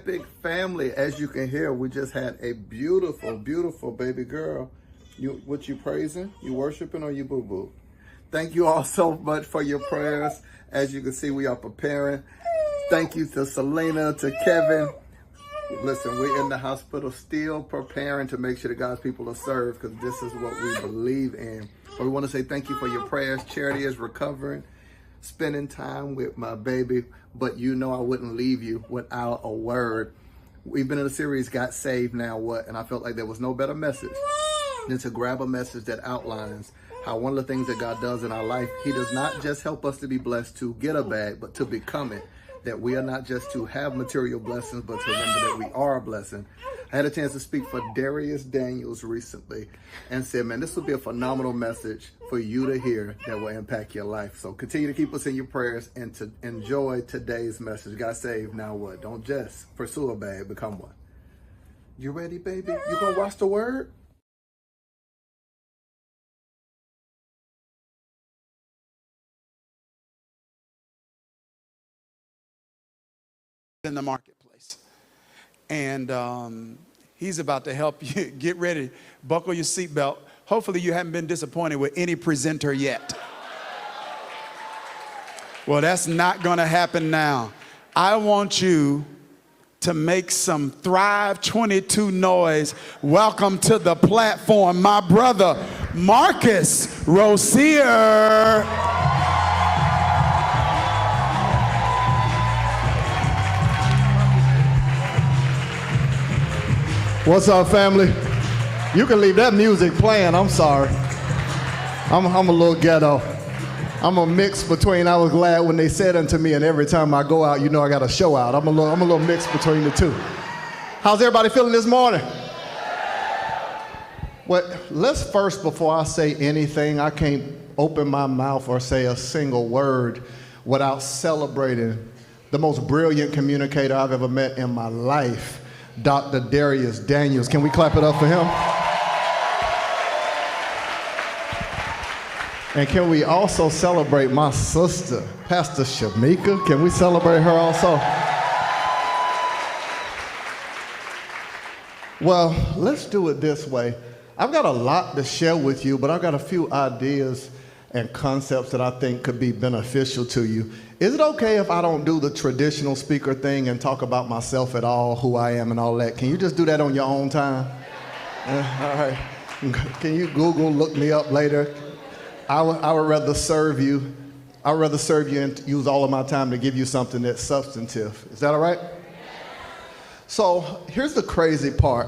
epic family. As you can hear, we just had a beautiful, beautiful baby girl. What you praising? You worshiping, or you boo-boo? Thank you all so much for your prayers. As you can see, we are preparing. Thank you to Selena, to Kevin. Listen, we're in the hospital still preparing to make sure that God's people are served, because this is what we believe in. But we want to say thank you for your prayers. Charity is recovering, spending time with my baby, but you know I wouldn't leave you without a word. We've been in a series, Got Saved, Now What? And I felt like there was no better message than to grab a message that outlines how one of the things that God does in our life, he does not just help us to be blessed to get a bag, but to become it. That we are not just to have material blessings, but to remember that we are a blessing. I had a chance to speak for Darius Daniels recently and said, man, this will be a phenomenal message for you to hear that will impact your life. So continue to keep us in your prayers and to enjoy today's message. Got saved, now what? Don't just pursue a bag, become one. You ready, baby? You gonna watch the word? In the marketplace, and he's about to help you get ready. Buckle your seatbelt. Hopefully you haven't been disappointed with any presenter yet. Well, that's not going to happen now. I want you to make some Thrive 22 noise. Welcome to the platform, my brother Marcus Rosier. What's up, family? You can leave that music playing. I'm sorry. I'm a little ghetto. I'm a mix between I was glad when they said unto me, and every time I go out, you know I got a show out. I'm a little mix between the two. How's everybody feeling this morning? Well, let's first, before I say anything, I can't open my mouth or say a single word without celebrating the most brilliant communicator I've ever met in my life, Dr. Darius Daniels. Can we clap it up for him? And can we also celebrate my sister, Pastor Shamika? Can we celebrate her also? Well, let's do it this way. I've got a lot to share with you, but I've got a few ideas and concepts that I think could be beneficial to you. Is it okay if I don't do the traditional speaker thing and talk about myself at all, who I am and all that? Can you just do that on your own time? All right. Can you Google, look me up later? I would rather serve you. I would rather serve you and use all of my time to give you something that's substantive. Is that all right? So here's the crazy part.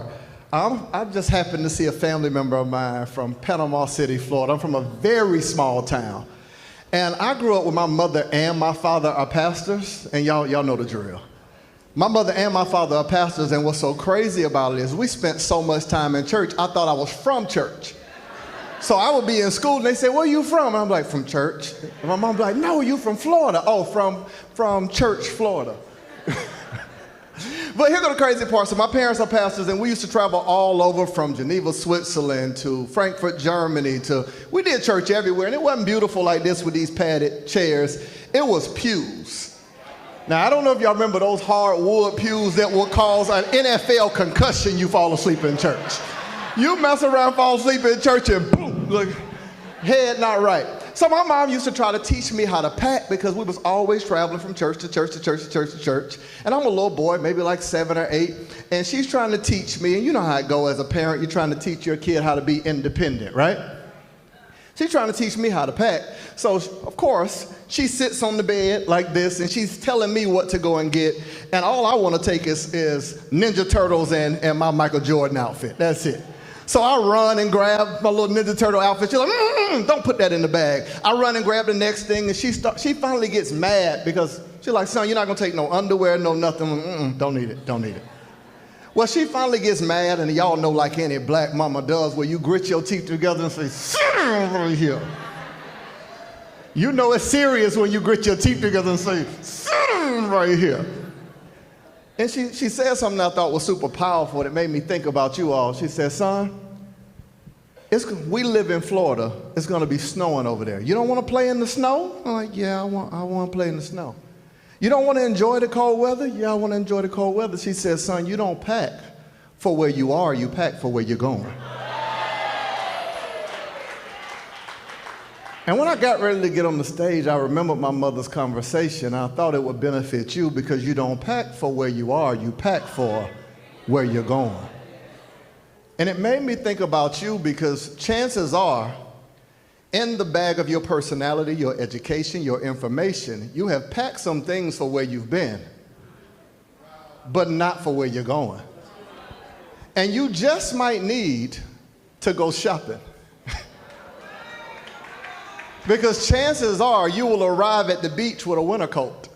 I just happened to see a family member of mine from Panama City, Florida. I'm from a very small town. And I grew up with my mother and my father are pastors, and y'all know the drill. My mother and my father are pastors, and what's so crazy about it is we spent so much time in church, I thought I was from church. So I would be in school, and they say, where you from? And I'm like, from church. And my mom be like, no, you from Florida. Oh, from church, Florida. But here's the crazy part. So my parents are pastors, and we used to travel all over from Geneva, Switzerland to Frankfurt, Germany. We did church everywhere, and it wasn't beautiful like this with these padded chairs. It was pews. Now, I don't know if y'all remember those hardwood pews that would cause an NFL concussion you fall asleep in church. You mess around, fall asleep in church, and boom, look, head not right. So my mom used to try to teach me how to pack because we was always traveling from church to church to church to church to church. And I'm a little boy, maybe like 7 or 8, and she's trying to teach me, and you know how it goes as a parent, you're trying to teach your kid how to be independent, right? She's trying to teach me how to pack. So, of course, she sits on the bed like this, and she's telling me what to go and get, and all I want to take is Ninja Turtles and my Michael Jordan outfit. That's it. So I run and grab my little Ninja Turtle outfit. She's like, don't put that in the bag. I run and grab the next thing, and she finally gets mad because she's like, son, you're not going to take no underwear, no nothing. Don't need it. Well, she finally gets mad, and y'all know like any black mama does, where you grit your teeth together and say, sit right here. You know it's serious when you grit your teeth together and say, sit right here. And she said something I thought was super powerful that made me think about you all. She said, son, we live in Florida. It's going to be snowing over there. You don't want to play in the snow? I'm like, yeah, I want to play in the snow. You don't want to enjoy the cold weather? Yeah, I want to enjoy the cold weather. She says, son, you don't pack for where you are, you pack for where you're going. And when I got ready to get on the stage, I remembered my mother's conversation. I thought it would benefit you because you don't pack for where you are, you pack for where you're going. And it made me think about you because chances are, in the bag of your personality, your education, your information, you have packed some things for where you've been, but not for where you're going. And you just might need to go shopping. Because chances are you will arrive at the beach with a winter coat.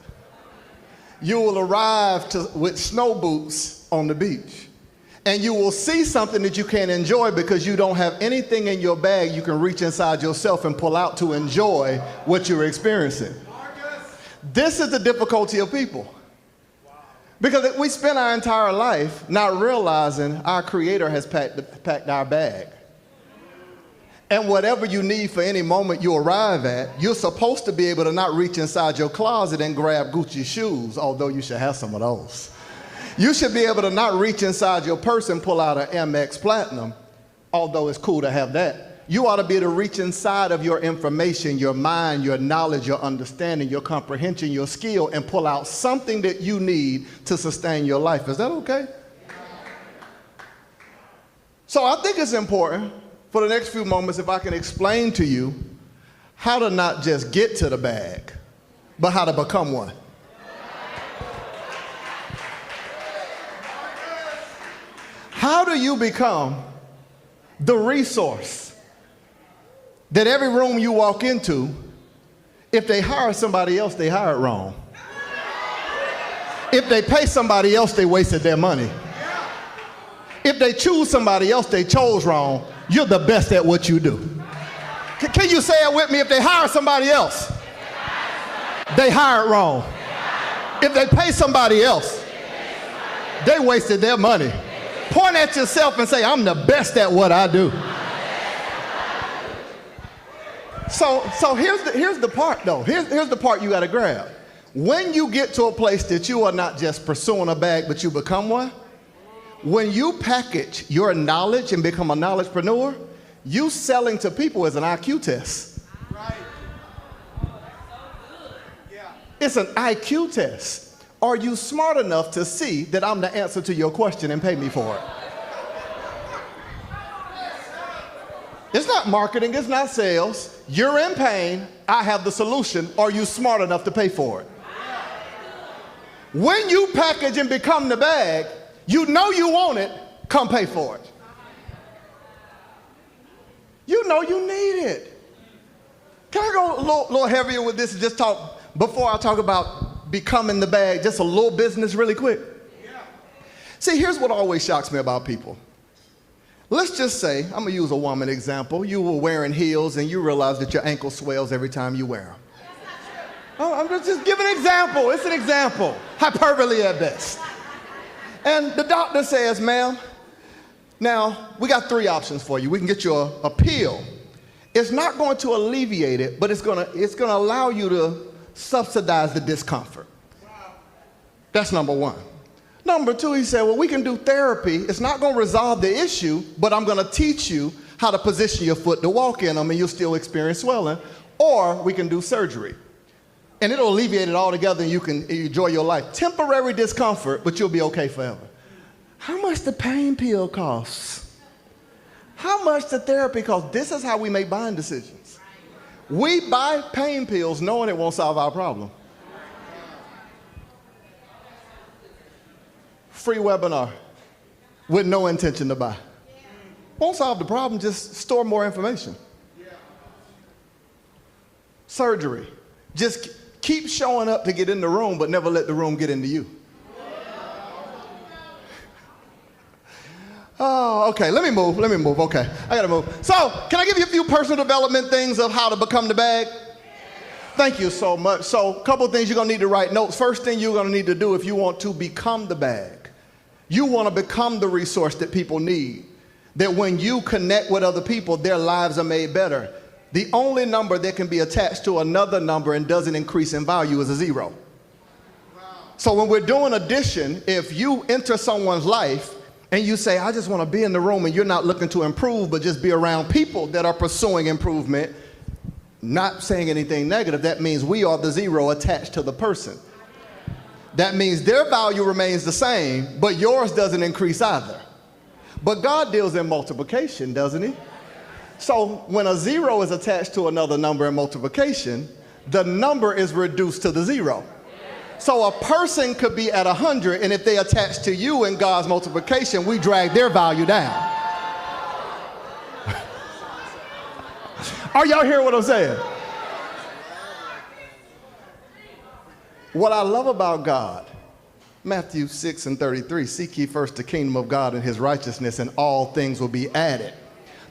You will arrive with snow boots on the beach. And you will see something that you can't enjoy because you don't have anything in your bag you can reach inside yourself and pull out to enjoy what you're experiencing. This is the difficulty of people. Because we spend our entire life not realizing our Creator has packed our bag. And whatever you need for any moment you arrive at, you're supposed to be able to not reach inside your closet and grab Gucci shoes, although you should have some of those. You should be able to not reach inside your purse and pull out an MX Platinum, although it's cool to have that. You ought to be able to reach inside of your information, your mind, your knowledge, your understanding, your comprehension, your skill, and pull out something that you need to sustain your life. Is that okay? So I think it's important for the next few moments if I can explain to you how to not just get to the bag, but how to become one. How do you become the resource that every room you walk into, if they hire somebody else, they hire it wrong? If they pay somebody else, they wasted their money. If they choose somebody else, they chose wrong. You're the best at what you do. Can you say it with me? If they hire somebody else, they hire it wrong. If they pay somebody else, they wasted their money. Point at yourself and say, I'm the best at what I do. So here's the part though. Here's the part you got to grab. When you get to a place that you are not just pursuing a bag, but you become one, when you package your knowledge and become a knowledgepreneur, you selling to people is an IQ test. Right. It's an IQ test. Are you smart enough to see that I'm the answer to your question and pay me for it? It's not marketing, it's not sales. You're in pain, I have the solution. Are you smart enough to pay for it? When you package and become the bag, you know you want it, come pay for it. You know you need it. Can I go a little heavier with this and just talk, before I talk about becoming the bag, just a little business really quick? See, here's what always shocks me about people. Let's just say, I'm gonna use a woman example. You were wearing heels and you realize that your ankle swells every time you wear them. Oh, I'm just giving an example. It's an example. Hyperbole at best. And the doctor says, ma'am, now we got 3 options for you. We can get you a pill. It's not going to alleviate it, but it's gonna allow you to subsidize the discomfort. That's number 1. Number 2, he said, well, we can do therapy. It's not going to resolve the issue, but I'm going to teach you how to position your foot to walk in them and you'll still experience swelling. Or we can do surgery. And it'll alleviate it altogether and you can enjoy your life. Temporary discomfort, but you'll be okay forever. How much the pain pill costs? How much the therapy costs? This is how we make buying decisions. We buy pain pills knowing it won't solve our problem. Free webinar with no intention to buy. Won't solve the problem, just store more information. Surgery. Just keep showing up to get in the room, but never let the room get into you. Oh, okay, let me move, okay. I gotta move. So, can I give you a few personal development things of how to become the bag? Thank you so much. So, a couple of things you're gonna need to write notes. First thing you're gonna need to do if you want to become the bag, you wanna become the resource that people need. That when you connect with other people, their lives are made better. The only number that can be attached to another number and doesn't increase in value is a 0. So when we're doing addition, if you enter someone's life and you say, I just want to be in the room, and you're not looking to improve, but just be around people that are pursuing improvement, not saying anything negative, that means we are the zero attached to the person. That means their value remains the same, but yours doesn't increase either. But God deals in multiplication, doesn't he? So when a zero is attached to another number in multiplication, the number is reduced to the zero. So a person could be at 100, and if they attach to you in God's multiplication, we drag their value down. Are y'all hearing what I'm saying? What I love about God, Matthew 6:33, seek ye first the kingdom of God and his righteousness, and all things will be added.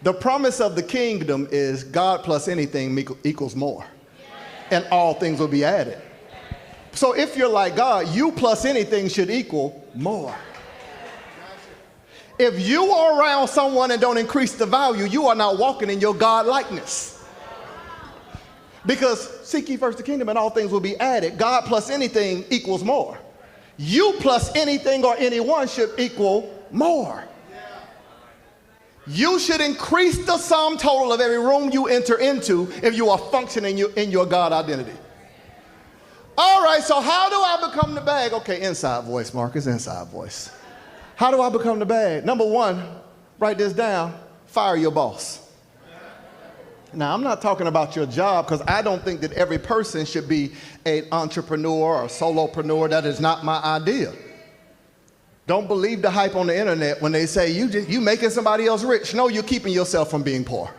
The promise of the kingdom is God plus anything equals more, and all things will be added. So if you're like God, you plus anything should equal more. If you are around someone and don't increase the value, you are not walking in your God likeness. Because seek ye first the kingdom and all things will be added. God plus anything equals more. You plus anything or anyone should equal more. You should increase the sum total of every room you enter into if you are functioning in your God identity. All right, so how do I become the bag? Okay, inside voice, Marcus, inside voice. How do I become the bag? Number one, write this down, fire your boss. Now, I'm not talking about your job, because I don't think that every person should be an entrepreneur or solopreneur. That is not my idea. Don't believe the hype on the internet when they say you making somebody else rich. No, you're keeping yourself from being poor.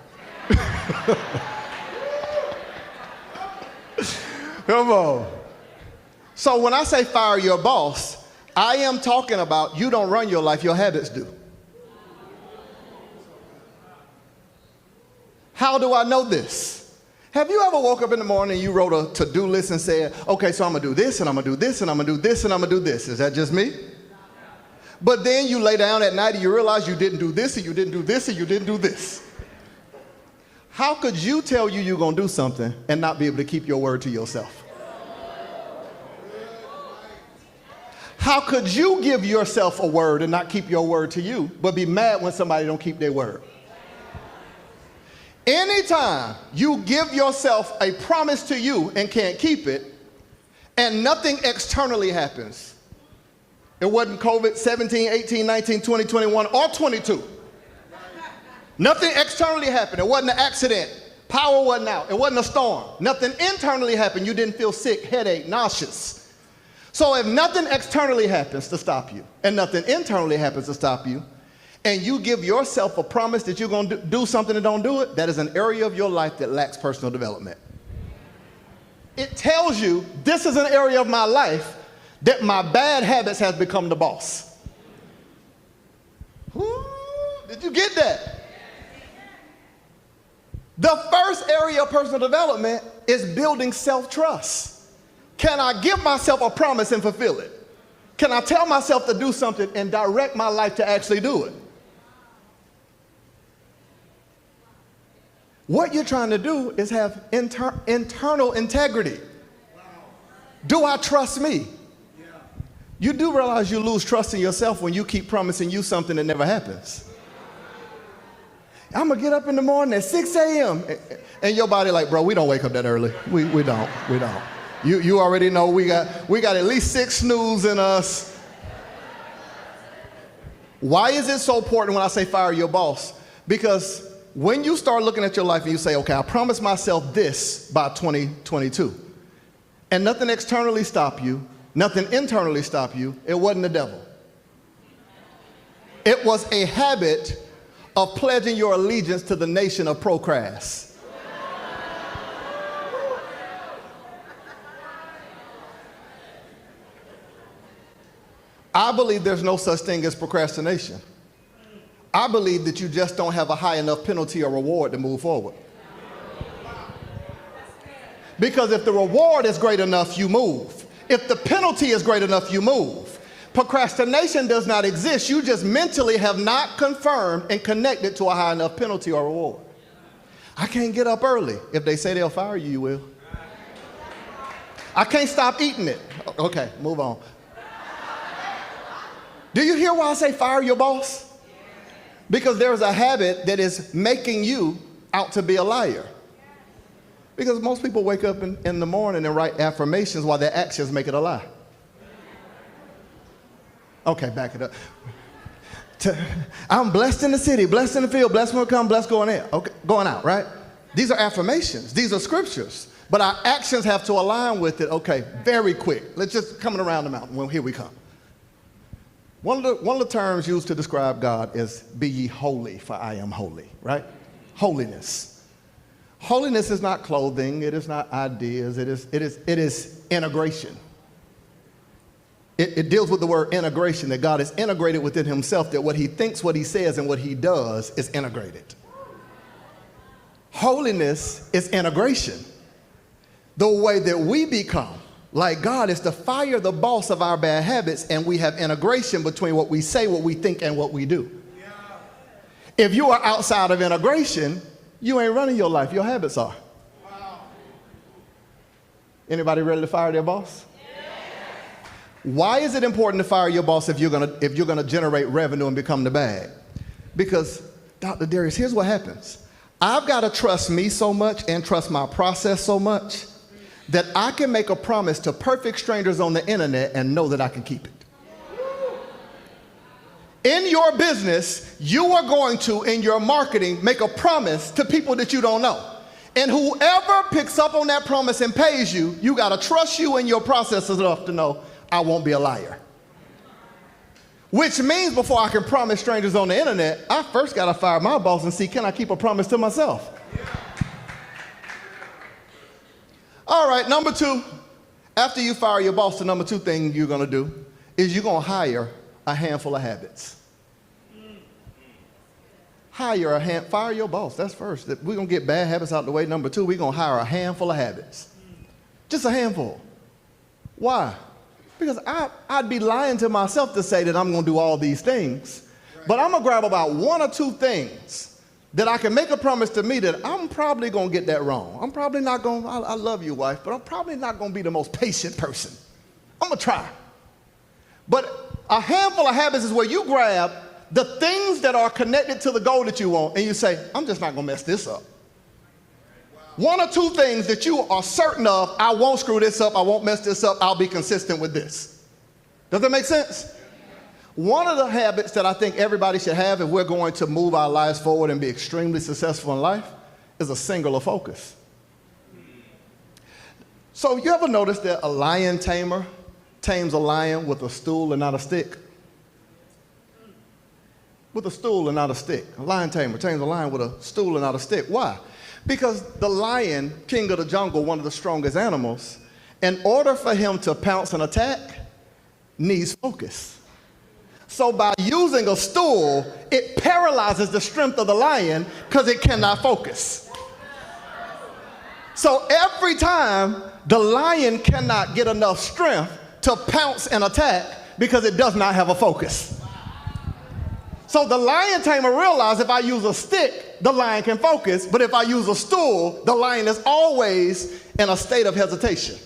Come on. So when I say fire your boss, I am talking about you don't run your life, your habits do. How do I know this? Have you ever woke up in the morning and you wrote a to-do list and said, okay, so I'm going to do this, and I'm going to do this, and I'm going to do this, and I'm going to do this? Is that just me? But then you lay down at night and you realize you didn't do this, and you didn't do this, and you didn't do this. How could you tell you're going to do something and not be able to keep your word to yourself? How could you give yourself a word and not keep your word to you, but be mad when somebody don't keep their word? Anytime you give yourself a promise to you and can't keep it, and nothing externally happens, it wasn't COVID 17, 18, 19, 20, 21, or 22. Nothing externally happened. It wasn't an accident. Power wasn't out. It wasn't a storm. Nothing internally happened. You didn't feel sick, headache, nauseous. So if nothing externally happens to stop you, and nothing internally happens to stop you, and you give yourself a promise that you're going to do something and don't do it, that is an area of your life that lacks personal development. It tells you this is an area of my life that my bad habits has become the boss. Ooh, did you get that? The first area of personal development is building self-trust. Can I give myself a promise and fulfill it? Can I tell myself to do something and direct my life to actually do it? What you're trying to do is have internal integrity. Do I trust me? You do realize you lose trust in yourself when you keep promising you something that never happens. I'm going to get up in the morning at 6 a.m. And your body like, bro, we don't wake up that early. We don't. You already know we got at least 6 snooze in us. Why is it so important when I say fire your boss? Because when you start looking at your life and you say, okay, I promised myself this by 2022, and nothing externally stopped you, nothing internally stopped you, it wasn't the devil. It was a habit of pledging your allegiance to the nation of procrast. I believe there's no such thing as procrastination. I believe that you just don't have a high enough penalty or reward to move forward. Because if the reward is great enough, you move. If the penalty is great enough, you move. Procrastination does not exist. You just mentally have not confirmed and connected to a high enough penalty or reward. I can't get up early. If they say they'll fire you, you will. I can't stop eating it. Okay, move on. Do you hear why I say fire your boss? Because there's a habit that is making you out to be a liar. Because most people wake up in the morning and write affirmations while their actions make it a lie. Okay, back it up. I'm blessed in the city, blessed in the field, blessed when we come, blessed going in. Okay, going out, right? These are affirmations. These are scriptures. But our actions have to align with it. Okay, very quick. Let's just coming around the mountain. Well, here we come. One of the terms used to describe God is be ye holy, for I am holy, right? Holiness. Holiness is not clothing. It is not ideas. It is integration. It deals with the word integration, that God is integrated within himself, that what he thinks, what he says, and what he does is integrated. Holiness is integration. The way that we become like God is to fire the boss of our bad habits, and we have integration between what we say, what we think, and what we do. Yeah. If you are outside of integration, you ain't running your life. Your habits are. Wow. Anybody ready to fire their boss? Why is it important to fire your boss if you're gonna generate revenue and become the bag? Because, Dr. Darius, here's what happens. I've got to trust me so much and trust my process so much that I can make a promise to perfect strangers on the internet and know that I can keep it. In your business, you are going to, in your marketing, make a promise to people that you don't know. And whoever picks up on that promise and pays you, you got to trust you and your process enough to know I won't be a liar. Which means before I can promise strangers on the internet, I first got to fire my boss and see, can I keep a promise to myself? All right, number two, after you fire your boss, the number two thing you're going to do is you're going to hire a handful of habits. Fire your boss, that's first. We're going to get bad habits out of the way. Number two, we're going to hire a handful of habits. Just a handful. Why? Because I'd be lying to myself to say that I'm going to do all these things. But I'm going to grab about one or two things that I can make a promise to me that I'm probably going to get that wrong. I'm probably not going, I love you, wife, but I'm probably not going to be the most patient person. I'm going to try. But a handful of habits is where you grab the things that are connected to the goal that you want and you say, I'm just not going to mess this up. One or two things that you are certain of, I won't screw this up, I won't mess this up, I'll be consistent with this. Does that make sense? One of the habits that I think everybody should have if we're going to move our lives forward and be extremely successful in life is a singular focus. So you ever notice that a lion tamer tames a lion with a stool and not a stick? With a stool and not a stick. A lion tamer tames a lion with a stool and not a stick. Why? Because the lion, king of the jungle, one of the strongest animals, in order for him to pounce and attack, needs focus. So by using a stool, it paralyzes the strength of the lion because it cannot focus. So every time, the lion cannot get enough strength to pounce and attack because it does not have a focus. So the lion tamer realized if I use a stick, the lion can focus, but if I use a stool, the lion is always in a state of hesitation,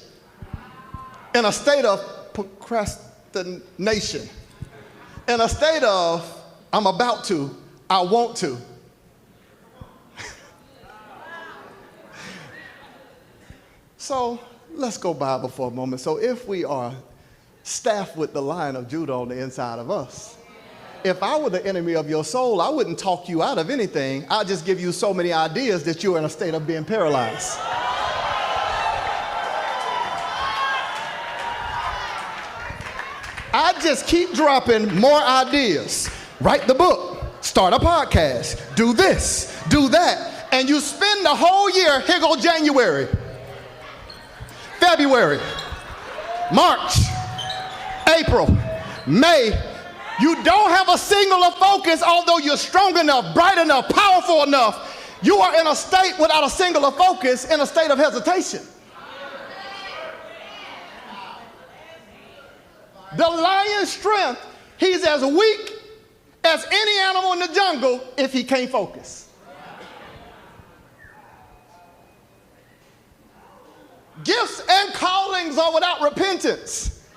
in a state of procrastination, in a state of, I'm about to, I want to. So let's go Bible for a moment. So if we are staffed with the Lion of Judah on the inside of us, if I were the enemy of your soul, I wouldn't talk you out of anything. I'd just give you so many ideas that you're in a state of being paralyzed. I just keep dropping more ideas. Write the book, start a podcast, do this, do that. And you spend the whole year, here go January, February, March, April, May. You don't have a singular focus, although you're strong enough, bright enough, powerful enough. You are in a state without a singular focus, in a state of hesitation. The lion's strength, he's as weak as any animal in the jungle if he can't focus. Gifts and callings are without repentance.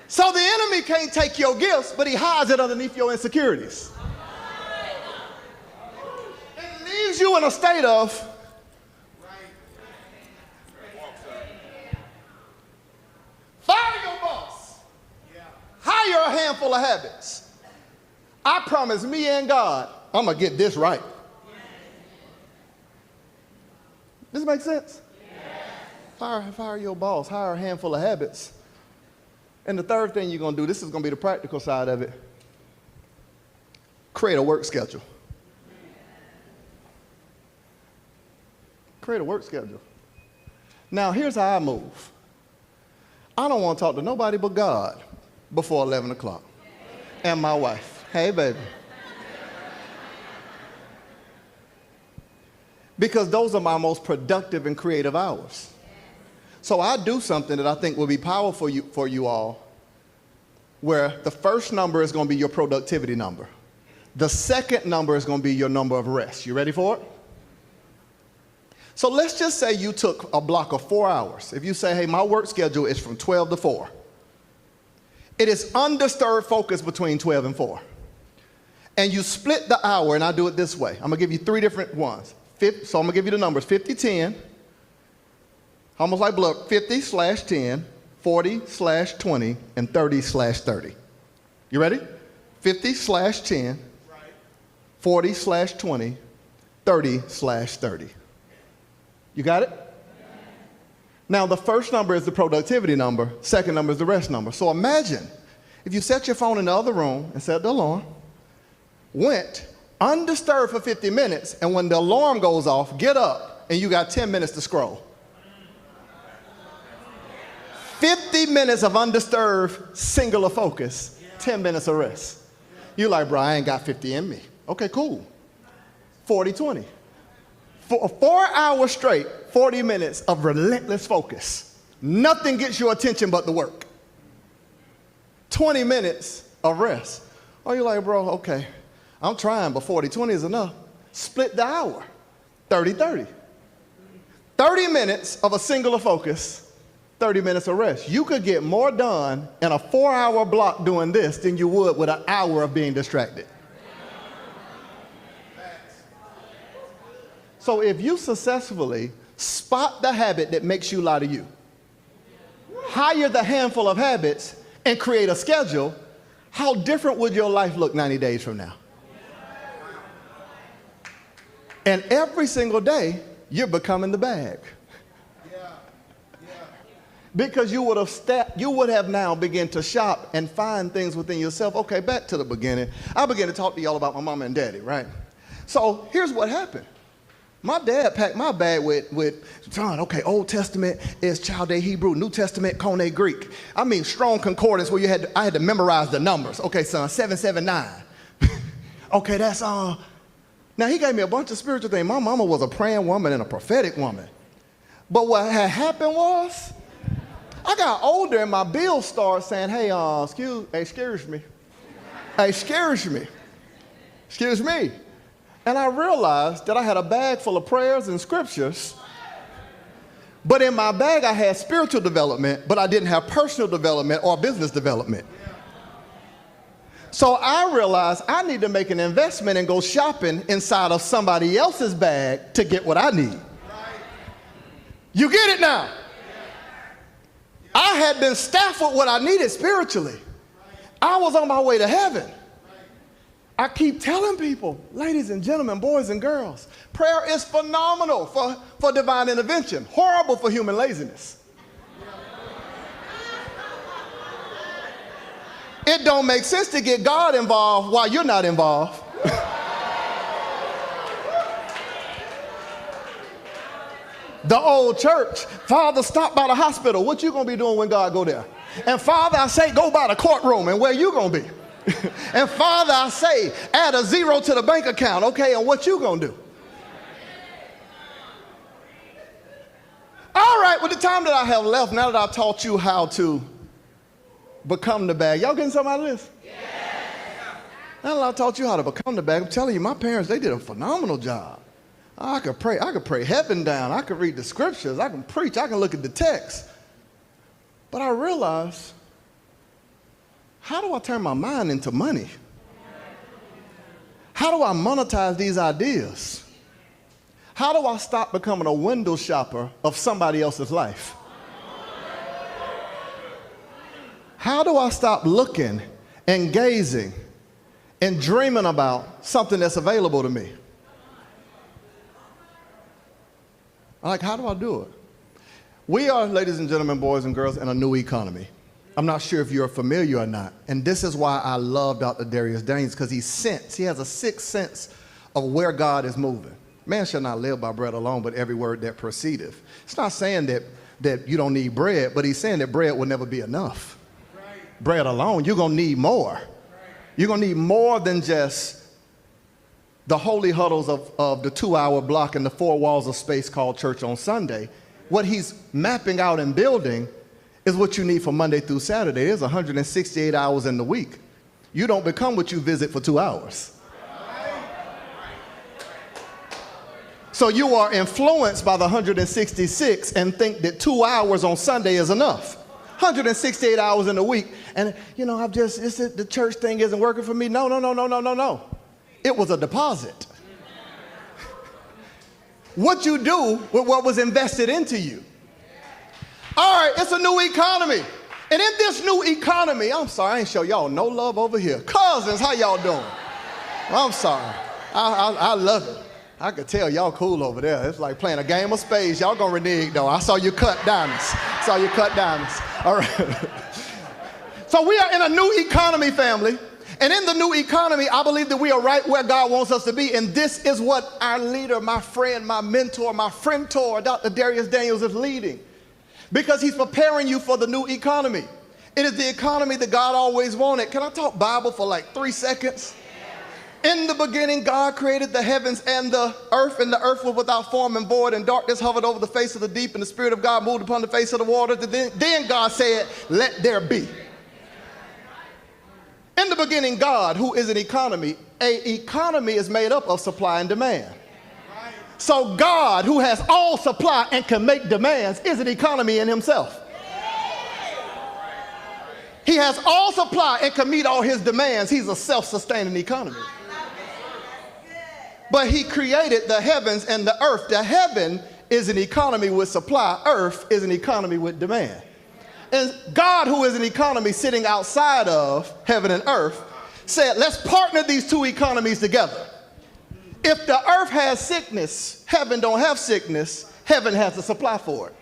So the enemy can't take your gifts, but he hides it underneath your insecurities. It leaves you in a state of fire your boss. Hire a handful of habits. I promise me and God, I'm going to get this right. Does this make sense? Fire your boss. Hire a handful of habits. And the third thing you're going to do, this is going to be the practical side of it. Create a work schedule. Create a work schedule. Now, here's how I move. I don't want to talk to nobody but God before 11 o'clock. And my wife. Hey, baby. Because those are my most productive and creative hours. So I do something that I think will be powerful for you all, where the first number is going to be your productivity number. The second number is going to be your number of rest. You ready for it? So let's just say you took a block of 4 hours. If you say, hey, my work schedule is from 12 to 4. It is undisturbed focus between 12 and 4. And you split the hour, and I do it this way. I'm going to give you 3 different ones. So I'm going to give you the numbers, 50-10, almost like blood, 50/10, 40/20, and 30/30. You ready? 50/10, 40/20, 30/30. You got it? Now, the first number is the productivity number. Second number is the rest number. So imagine if you set your phone in the other room and set the alarm, went undisturbed for 50 minutes, and when the alarm goes off, get up, and you got 10 minutes to scroll. 50 minutes of undisturbed, singular focus, 10 minutes of rest. You're like, bro, I ain't got 50 in me. Okay, cool. 40/20. For 4 hours straight, 40 minutes of relentless focus. Nothing gets your attention but the work. 20 minutes of rest. Oh, you're like, bro, okay, I'm trying, but 40/20 is enough. Split the hour, 30/30. 30 minutes of a singular focus, 30 minutes of rest. You could get more done in a 4-hour block doing this than you would with an hour of being distracted. So if you successfully spot the habit that makes you lie to you, hire the handful of habits, and create a schedule, how different would your life look 90 days from now? And every single day, you're becoming the bag. Because you would have now begun to shop and find things within yourself. Okay, back to the beginning. I began to talk to y'all about my mama and daddy, right? So here's what happened. My dad packed my bag with John, okay, Old Testament is Chaldee Hebrew, New Testament, Koine Greek. I mean, strong concordance where I had to memorize the numbers. Okay, son, 779. Okay, that's, now he gave me a bunch of spiritual things. My mama was a praying woman and a prophetic woman. But what had happened was, I got older and my bills started saying, hey, excuse me. And I realized that I had a bag full of prayers and scriptures, but in my bag I had spiritual development, but I didn't have personal development or business development. So I realized I need to make an investment and go shopping inside of somebody else's bag to get what I need. You get it now? I had been staffed with what I needed spiritually. I was on my way to heaven. I keep telling people, ladies and gentlemen, boys and girls, prayer is phenomenal for divine intervention, horrible for human laziness. It don't make sense to get God involved while you're not involved. The old church, Father, stop by the hospital. What you gonna be doing when God go there? And Father, I say, go by the courtroom. And where you gonna be? And Father, I say, add a 0 to the bank account. Okay, and what you gonna do? All right, with the time that I have left, now that I've taught you how to become the bag, y'all getting something out of this? Yeah. Now that I've taught you how to become the bag, I'm telling you, my parents, they did a phenomenal job. I could pray heaven down. I could read the scriptures. I can preach. I can look at the text. But I realized how do I turn my mind into money? How do I monetize these ideas? How do I stop becoming a window shopper of somebody else's life? How do I stop looking and gazing and dreaming about something that's available to me? Like, how do I do it? We are, ladies and gentlemen, boys and girls, in a new economy. I'm not sure if you're familiar or not. And this is why I love Dr. Dharius Daniels, because he has a sixth sense of where God is moving. Man shall not live by bread alone, but every word that proceedeth. It's not saying that you don't need bread, but he's saying that bread will never be enough. Right. Bread alone, you're going to need more. Right. You're going to need more than just the holy huddles of the 2-hour block and the 4 walls of space called church on Sunday. What he's mapping out and building is what you need for Monday through Saturday. There's 168 hours in the week. You don't become what you visit for 2 hours. So you are influenced by the 166 and think that 2 hours on Sunday is enough. 168 hours in a week. And, the church thing isn't working for me. No. It was a deposit. What you do with what was invested into you. All right, it's a new economy. And in this new economy, I'm sorry, I ain't show y'all no love over here. Cousins, how y'all doing? I'm sorry. I love it. I could tell y'all cool over there. It's like playing a game of spades. Y'all gonna renege though. I saw you cut diamonds. All right. So we are in a new economy, family. And in the new economy, I believe that we are right where God wants us to be. And this is what our leader, my friend, my mentor, my friend-tor, Dr. Dharius Daniels is leading. Because he's preparing you for the new economy. It is the economy that God always wanted. Can I talk Bible for like 3 seconds? In the beginning, God created the heavens and the earth was without form and void, and darkness hovered over the face of the deep, and the Spirit of God moved upon the face of the waters. Then God said, let there be. In the beginning, God, who is an economy is made up of supply and demand. So God, who has all supply and can make demands, is an economy in himself. He has all supply and can meet all his demands. He's a self-sustaining economy. But he created the heavens and the earth. The heaven is an economy with supply. Earth is an economy with demand. And God, who is an economy sitting outside of heaven and earth, said, let's partner these two economies together. If the earth has sickness, heaven don't have sickness, heaven has the supply for it.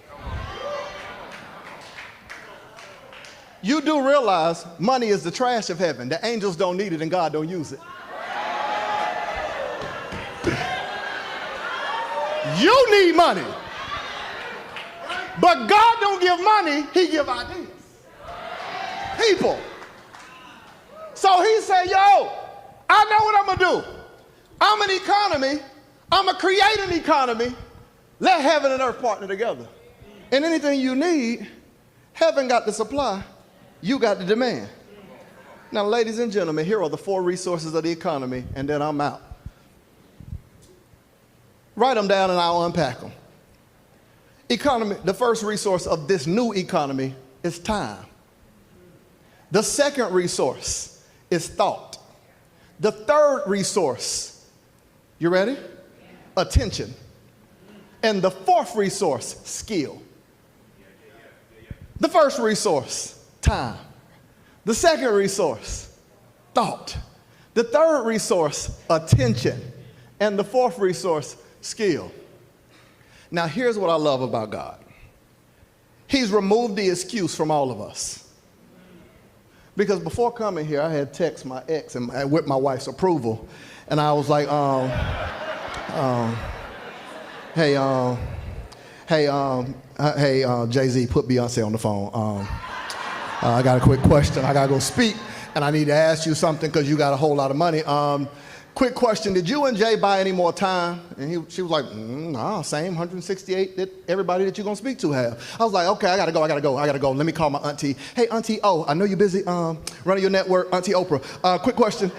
You do realize money is the trash of heaven. The angels don't need it and God don't use it. You need money. But God don't give money, he give ideas. People. So he said, yo, I know what I'm going to do. I'm an economy. I'm going to create an economy. Let heaven and earth partner together. And anything you need, heaven got the supply. You got the demand. Now, ladies and gentlemen, here are the 4 resources of the economy, and then I'm out. Write them down and I'll unpack them. Economy, the first resource of this new economy is time. The second resource is thought. The third resource, you ready? Attention. And the fourth resource, skill. The first resource, time. The second resource, thought. The third resource, attention. And the fourth resource, skill. Now, here's what I love about God. He's removed the excuse from all of us. Because before coming here, I had texted my ex and with my wife's approval. And I was like, hey, Jay-Z, put Beyonce on the phone. I got a quick question. I got to go speak, and I need to ask you something because you got a whole lot of money. Quick question, did you and Jay buy any more time? And she was like, nah, same 168 that everybody that you're going to speak to have. I was like, okay, I got to go. Let me call my auntie. Hey, Auntie O, I know you're busy running your network, Auntie Oprah. Quick question,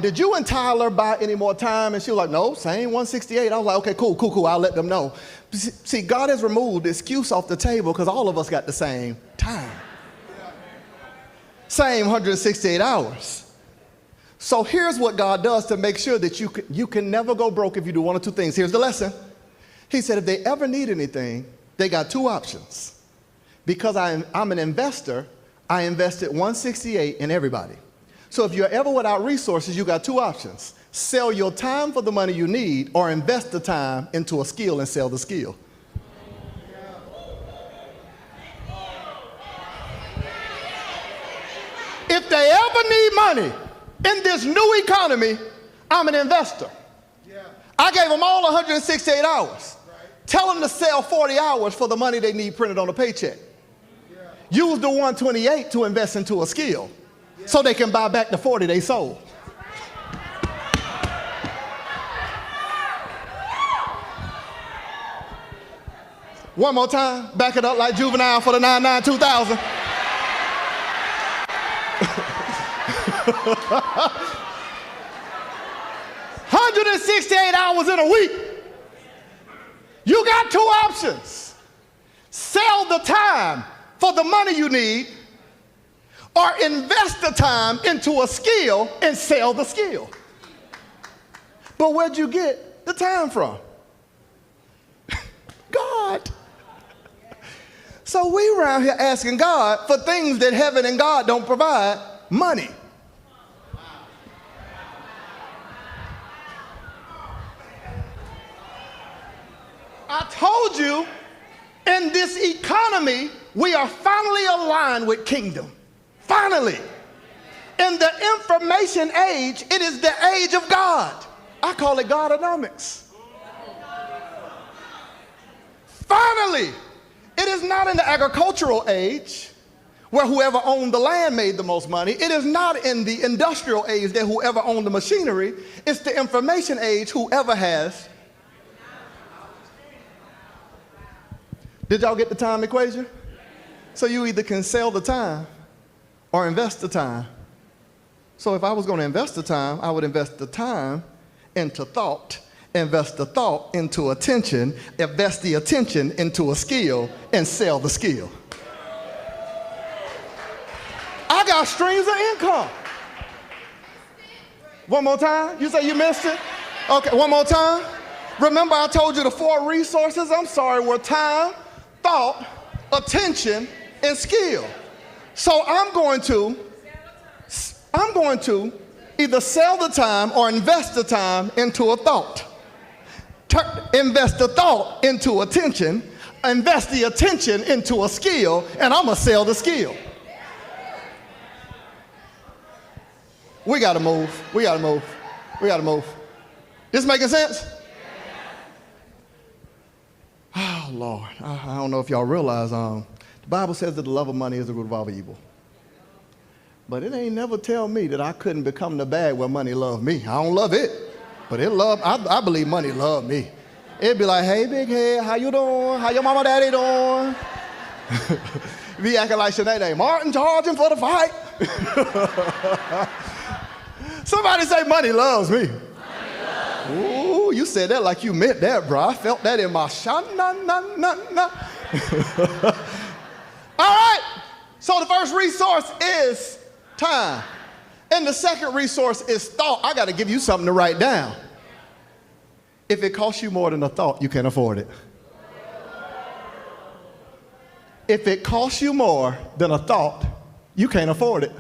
did you and Tyler buy any more time? And she was like, no, same 168. I was like, okay, cool, I'll let them know. See, God has removed the excuse off the table because all of us got the same time. Same 168 hours. So here's what God does to make sure that you can never go broke if you do one or two things. Here's the lesson. He said if they ever need anything, they got two options. Because I'm an investor, I invested 168 in everybody. So if you're ever without resources, you got two options. Sell your time for the money you need, or invest the time into a skill and sell the skill. If they ever need money in this new economy, I'm an investor. I gave them all 168 hours. Tell them to sell 40 hours for the money they need printed on a paycheck. Use the 128 to invest into a skill so they can buy back the 40 they sold. One more time, back it up like Juvenile for the 99-2000. 168 hours in a week. You got two options. Sell the time for the money you need, or invest the time into a skill and sell the skill. But where'd you get the time from? God. So we around here asking God for things that heaven and God don't provide, money. I told you, in this economy, we are finally aligned with kingdom. Finally. In the information age, it is the age of God. I call it Godonomics. Finally. It is not in the agricultural age where whoever owned the land made the most money. It is not in the industrial age that whoever owned the machinery. It's the information age, whoever has. Did y'all get the time equation? So you either can sell the time or invest the time. So if I was going to invest the time, I would invest the time into thought, invest the thought into attention, invest the attention into a skill, and sell the skill. I got streams of income. One more time? You say you missed it? Okay, one more time. Remember I told you the four resources, were time, thought, attention, and skill. So I'm going to either sell the time or invest the time into a thought. Invest the thought into attention, invest the attention into a skill, and I'm going to sell the skill. We got to move. We got to move. We got to move. This making sense? Oh, Lord. I don't know if y'all realize the Bible says that the love of money is the root of all evil. But it ain't never tell me that I couldn't become the bag where money loved me. I don't love it, but I believe money loved me. It'd be like, hey, big head, how you doing? How your mama daddy doing? Be acting like Sinead, Martin charging for the fight. Somebody say money loves me. Ooh, you said that like you meant that, bro. I felt that in my sha-na-na-na-na. All right, so the first resource is time. And the second resource is thought. I got to give you something to write down. If it costs you more than a thought, you can't afford it. If it costs you more than a thought, you can't afford it.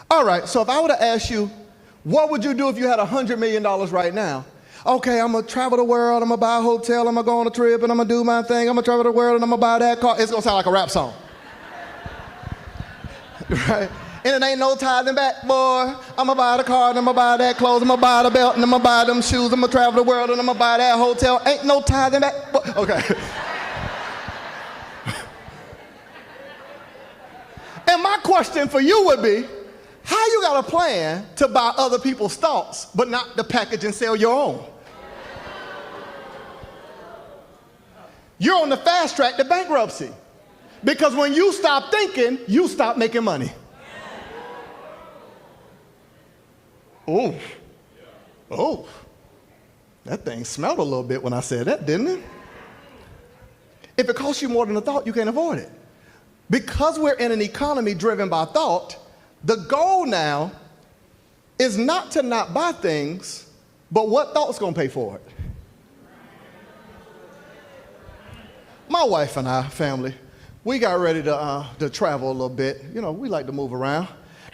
All right, so if I were to ask you, what would you do if you had $100 million right now? Okay, I'm going to travel the world, I'm going to buy a hotel, I'm going to go on a trip, and I'm going to do my thing, I'm going to travel the world, and I'm going to buy that car. It's going to sound like a rap song. Right? And it ain't no tithing back, boy. I'm going to buy the car, and I'm going to buy that clothes, I'm going to buy the belt, and I'm going to buy them shoes, I'm going to travel the world, and I'm going to buy that hotel. Ain't no tithing back, boy. Okay. And my question for you would be, how you got a plan to buy other people's thoughts, but not to package and sell your own? You're on the fast track to bankruptcy. Because when you stop thinking, you stop making money. Oh, oh, that thing smelled a little bit when I said that, didn't it? If it costs you more than a thought, you can't afford it. Because we're in an economy driven by thought, the goal now is not to not buy things, but what thought's going to pay for it? My wife and I, family, we got ready to travel a little bit. You know, we like to move around.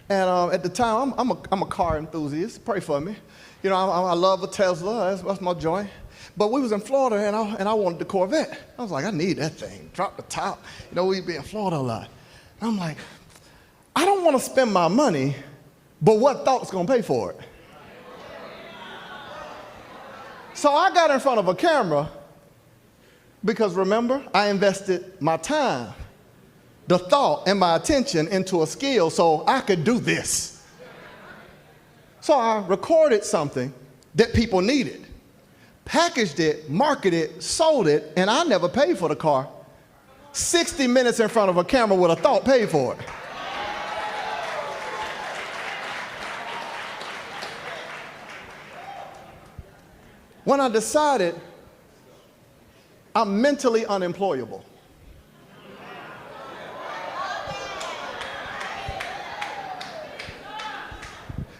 And at the time, I'm a car enthusiast. Pray for me. You know, I love a Tesla. That's my joint. But we was in Florida, and I wanted the Corvette. I was like, I need that thing. Drop the top. You know, we be in Florida a lot. And I'm like, I don't want to spend my money, but what thought's going to pay for it? So I got in front of a camera because, remember, I invested my time, the thought, and my attention into a skill so I could do this. So I recorded something that people needed, packaged it, marketed it, sold it, and I never paid for the car. 60 minutes in front of a camera with a thought paid for it. When I decided I'm mentally unemployable.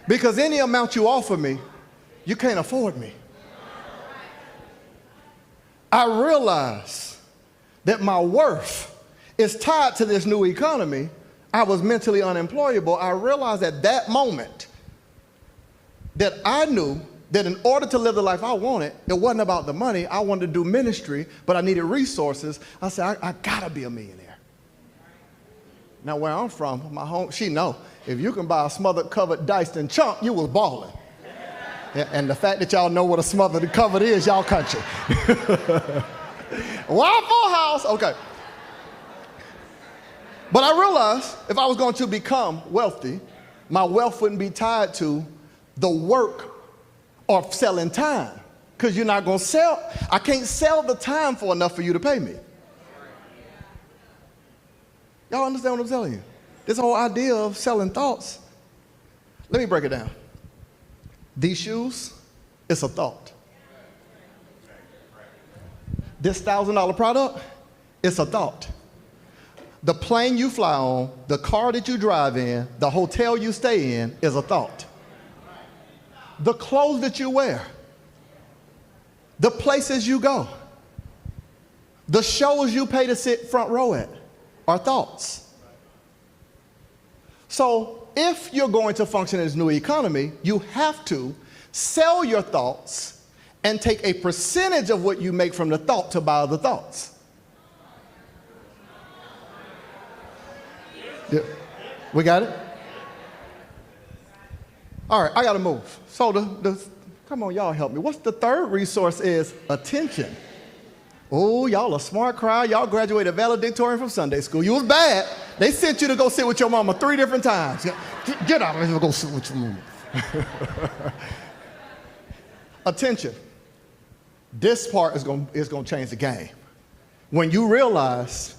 Because any amount you offer me, you can't afford me. I realized that my worth is tied to this new economy. I was mentally unemployable. I realized at that moment that I knew that in order to live the life I wanted, it wasn't about the money. I wanted to do ministry, but I needed resources. I said, I gotta be a millionaire. Now, where I'm from, my home, she know, if you can buy a smothered, covered, diced, and chunk, you was balling. And the fact that y'all know what a smothered and covered is, y'all country. Waffle House, okay. But I realized if I was going to become wealthy, my wealth wouldn't be tied to the work or selling time, because you're not going to sell. I can't sell the time for enough for you to pay me. Y'all understand what I'm telling you? This whole idea of selling thoughts. Let me break it down. These shoes, it's a thought. This $1,000 product, it's a thought. The plane you fly on, the car that you drive in, the hotel you stay in is a thought. The clothes that you wear, the places you go, the shows you pay to sit front row at are thoughts. So if you're going to function in this new economy, you have to sell your thoughts and take a percentage of what you make from the thought to buy other thoughts. Yeah. We got it? All right, I got to move. So come on, y'all help me. What's the third resource is attention. Oh, y'all a smart crowd. Y'all graduated valedictorian from Sunday school. You was bad. They sent you to go sit with your mama 3 different times. Get out of here and go sit with your mama. Attention. This part is going to change the game. When you realize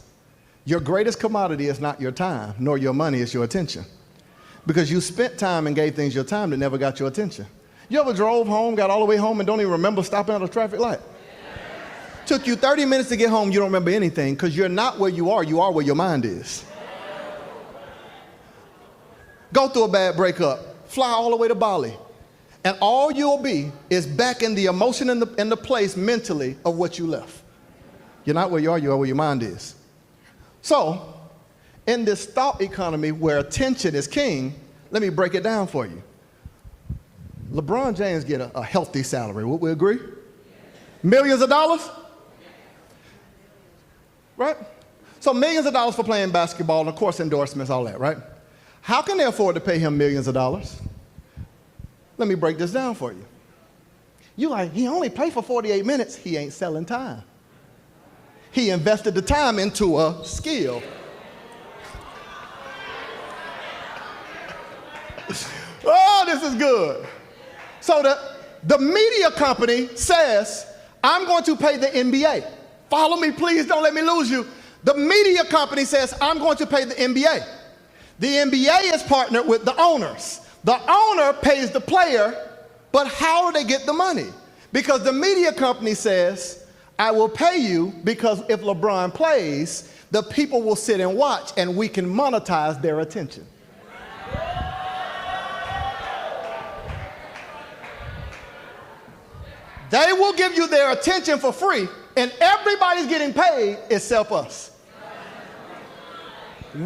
your greatest commodity is not your time, nor your money, it's your attention. Because you spent time and gave things your time that never got your attention. You ever drove home, got all the way home, and don't even remember stopping at a traffic light? Took you 30 minutes to get home, you don't remember anything because you're not where you are where your mind is. Go through a bad breakup, fly all the way to Bali, and all you'll be is back in the emotion and the place mentally of what you left. You're not where you are where your mind is. So, in this thought economy where attention is king, let me break it down for you. LeBron James get a healthy salary, would we agree? Millions of dollars? Right? So millions of dollars for playing basketball and of course endorsements, all that, right? How can they afford to pay him millions of dollars? Let me break this down for you. You like, he only played for 48 minutes. He ain't selling time. He invested the time into a skill. Oh, this is good. So the media company says, I'm going to pay the NBA. Follow me, please, don't let me lose you. The media company says, I'm going to pay the NBA. The NBA is partnered with the owners. The owner pays the player, but how do they get the money? Because the media company says, I will pay you because if LeBron plays, the people will sit and watch and we can monetize their attention. They will give you their attention for free, and everybody's getting paid except us.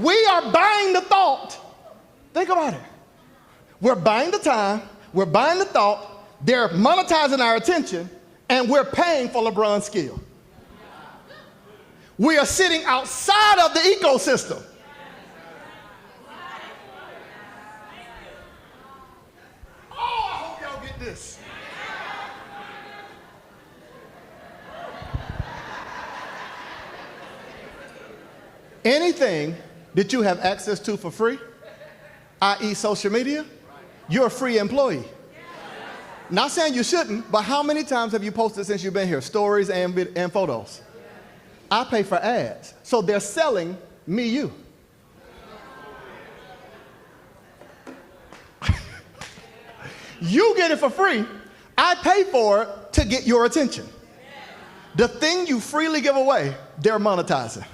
We are buying the thought. Think about it. We're buying the time, we're buying the thought, they're monetizing our attention, and we're paying for LeBron's skill. We are sitting outside of the ecosystem. Oh, I hope y'all get this. Anything that you have access to for free, i.e. social media, you're a free employee. Not saying you shouldn't, but how many times have you posted since you've been here? Stories and photos. I pay for ads. So they're selling me you. You get it for free. I pay for it to get your attention. The thing you freely give away, they're monetizing.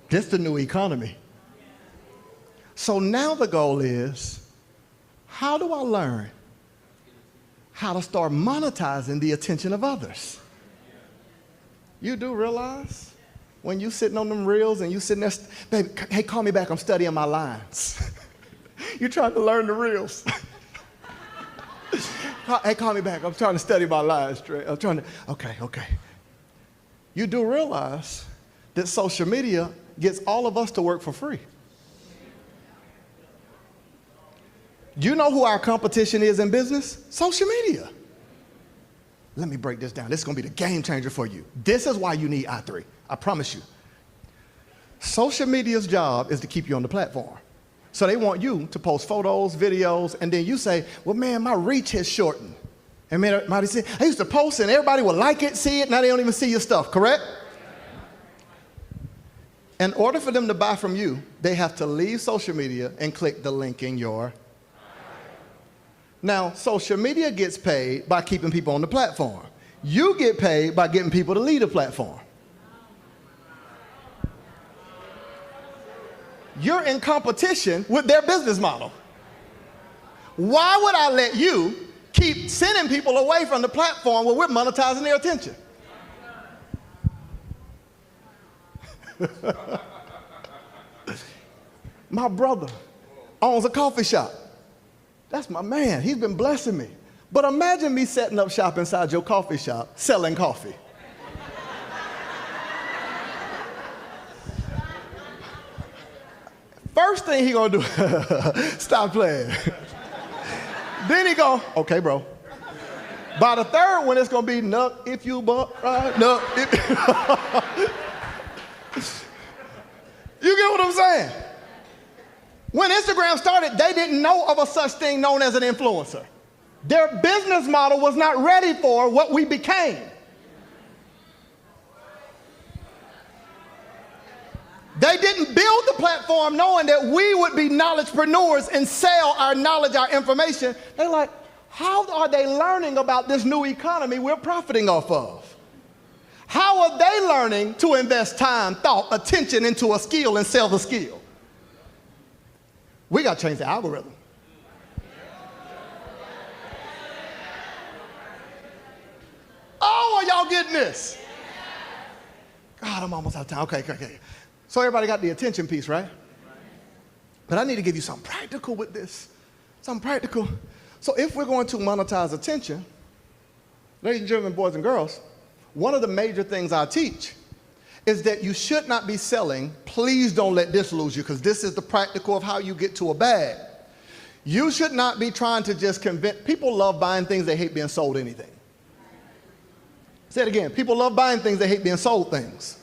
This is the new economy. So now the goal is, how do I learn how to start monetizing the attention of others? You do realize when you sitting on them reels and you sitting there, baby, hey, call me back, I'm studying my lines. You're trying to learn the reels. Hey, call me back, I'm trying to study my lines, Trey. I'm trying to, okay. You do realize that social media gets all of us to work for free. You know who our competition is in business? Social media. Let me break this down. This is going to be the game changer for you. This is why you need i3. I promise you. Social media's job is to keep you on the platform. So they want you to post photos, videos, and then you say, well, man, my reach has shortened. And man, I used to post and everybody would like it, see it, now they don't even see your stuff, correct? In order for them to buy from you, they have to leave social media and click the link in your. Now, social media gets paid by keeping people on the platform. You get paid by getting people to leave the platform. You're in competition with their business model. Why would I let you keep sending people away from the platform where we're monetizing their attention? My brother owns a coffee shop. That's my man. He's been blessing me. But imagine me setting up shop inside your coffee shop, selling coffee. First thing he gonna do, stop playing. Then he go, okay, bro. By the third one, it's gonna be nuck if you buck right, nuck if You get what I'm saying? When Instagram started, they didn't know of a such thing known as an influencer. Their business model was not ready for what we became. They didn't build the platform knowing that we would be knowledgepreneurs and sell our knowledge, our information. They're like, how are they learning about this new economy we're profiting off of? How are they learning to invest time, thought, attention into a skill and sell the skill? We got to change the algorithm. Oh, are y'all getting this? God, I'm almost out of time. Okay. So everybody got the attention piece, right? But I need to give you something practical with this. Something practical. So if we're going to monetize attention, ladies and gentlemen, boys and girls, one of the major things I teach is that you should not be selling, please don't let this lose you, because this is the practical of how you get to a bag. You should not be trying to just convince, people love buying things, they hate being sold anything. Say it again, people love buying things, they hate being sold things.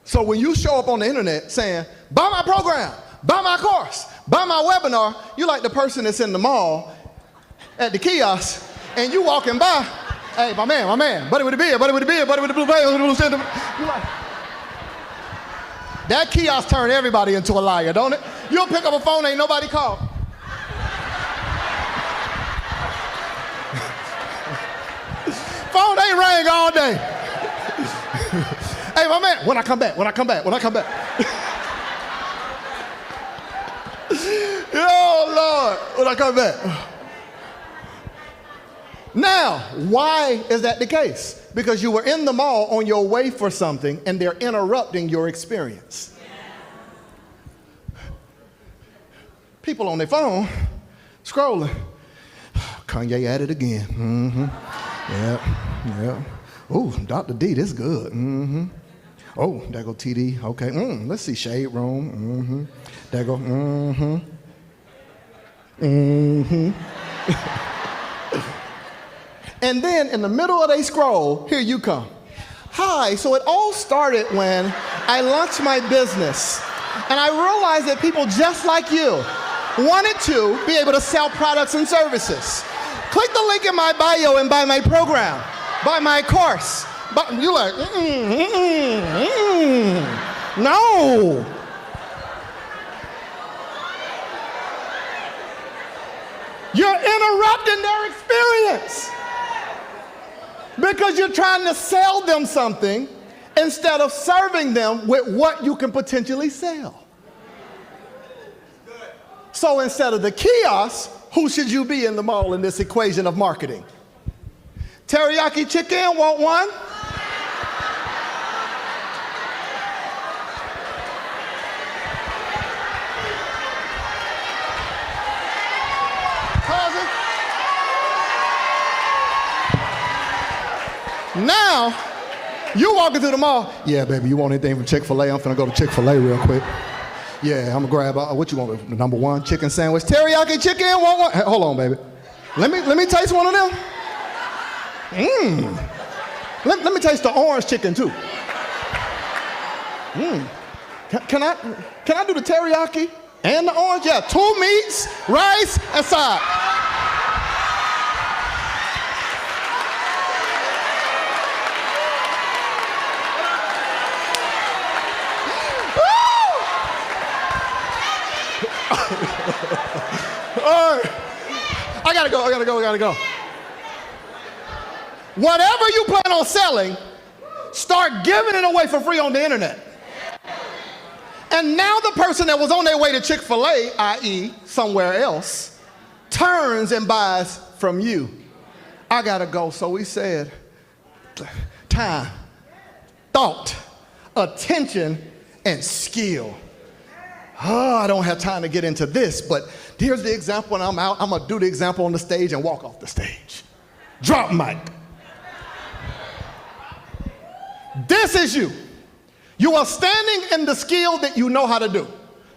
So when you show up on the internet saying, buy my program, buy my course, buy my webinar, you like the person that's in the mall at the kiosk, and you walking by, hey, my man, buddy with the beard, buddy with the blue veil, you like, that kiosk turned everybody into a liar, don't it? You'll pick up a phone, ain't nobody called. ain't rang all day. Hey, my man, when I come back. Oh, Lord, when I come back. Now, why is that the case? Because you were in the mall on your way for something and they're interrupting your experience. People on their phone, scrolling. Kanye at it again. Yeah. Oh, Dr. D, this good. Oh, there go TD. Okay. Let's see, Shade Room. There go. And then in the middle of they scroll, here you come. Hi, so it all started when I launched my business and I realized that people just like you wanted to be able to sell products and services. Click the link in my bio and buy my program, buy my course. But you're like, no. You're interrupting their experience because you're trying to sell them something instead of serving them with what you can potentially sell. So instead of the kiosk, who should you be in the mall in this equation of marketing? Teriyaki chicken, want one? Now, you walking through the mall. Yeah, baby, you want anything from Chick-fil-A? I'm finna go to Chick-fil-A real quick. Yeah, I'm gonna grab, what you want, the number one chicken sandwich? Teriyaki chicken, want one? Hey, hold on, baby. Let me taste one of them. Let me taste the orange chicken too. Can I do the teriyaki and the orange? Yeah, 2 meats, rice, and side. All right. I gotta go. Whatever you plan on selling, start giving it away for free on the internet. And now the person that was on their way to Chick-fil-A, i.e. somewhere else, turns and buys from you. I gotta go. So we said, time, thought, attention, and skill. Oh, I don't have time to get into this, but here's the example and I'm out. I'm gonna do the example on the stage and walk off the stage. Drop mic. This is you. You are standing in the skill that you know how to do.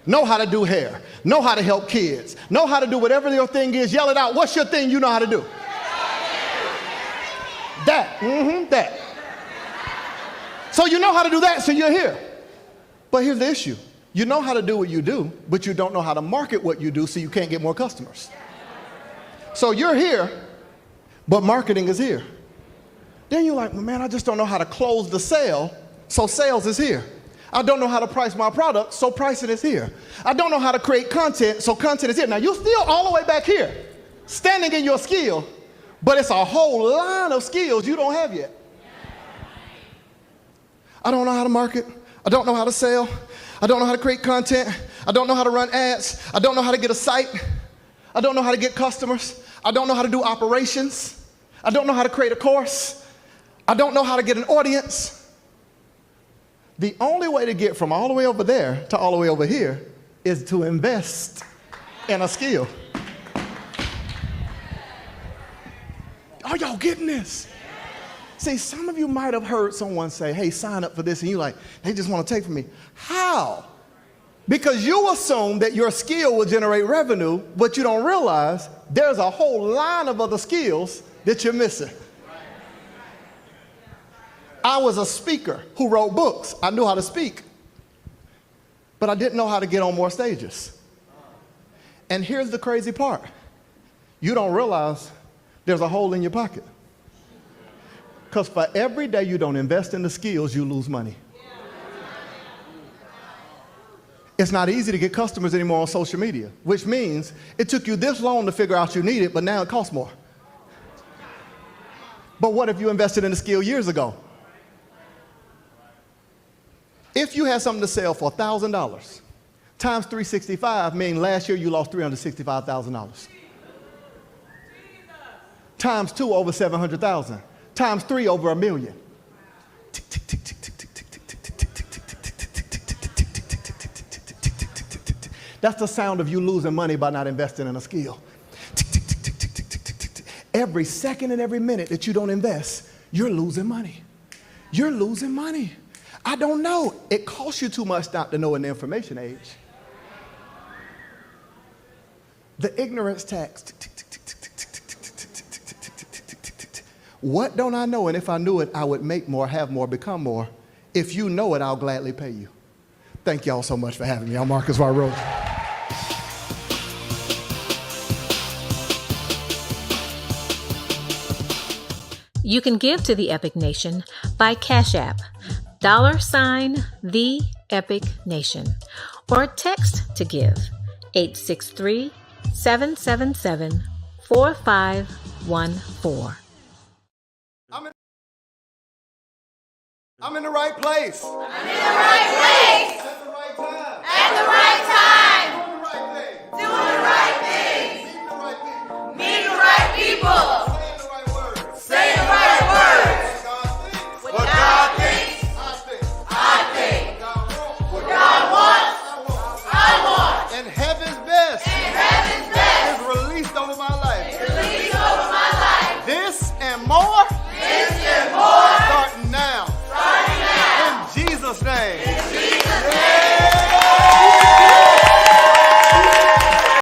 Know how to do hair, know how to help kids, know how to do whatever your thing is. Yell it out. What's your thing you know how to do? That. So you know how to do that, so you're here. But here's the issue. You know how to do what you do, but you don't know how to market what you do, so you can't get more customers. So you're here, but marketing is here. Then you're like, well, man, I just don't know how to close the sale, so sales is here. I don't know how to price my product, so pricing is here. I don't know how to create content, so content is here. Now, you're still all the way back here, standing in your skill, but it's a whole line of skills you don't have yet. I don't know how to market. I don't know how to sell. I don't know how to create content. I don't know how to run ads. I don't know how to get a site. I don't know how to get customers. I don't know how to do operations. I don't know how to create a course. I don't know how to get an audience. The only way to get from all the way over there to all the way over here is to invest in a skill. Are y'all getting this? See, some of you might have heard someone say, hey, sign up for this, and you're like, they just want to take from me. How? Because you assume that your skill will generate revenue, but you don't realize there's a whole line of other skills that you're missing. I was a speaker who wrote books. I knew how to speak, but I didn't know how to get on more stages. And here's the crazy part. You don't realize there's a hole in your pocket. Because for every day you don't invest in the skills, you lose money. It's not easy to get customers anymore on social media, which means it took you this long to figure out you need it, but now it costs more. But what if you invested in a skill years ago? If you had something to sell for $1,000, times 365 mean last year you lost $365,000. Times 2 over 700,000. Times 3 over $1 million. That's the sound of you losing money by not investing in a skill. Every second and every minute that you don't invest, you're losing money. You're losing money. I don't know. It costs you too much not to know in the information age. The ignorance tax. What don't I know? And if I knew it, I would make more, have more, become more. If you know it, I'll gladly pay you. Thank y'all so much for having me. I'm Marcus Y. Rhodes. You can give to the Epic Nation by Cash App, $the Epic Nation, or text to give, 863-777-4514. I'm in the right place. I'm in the right place. At the right time. At the right time.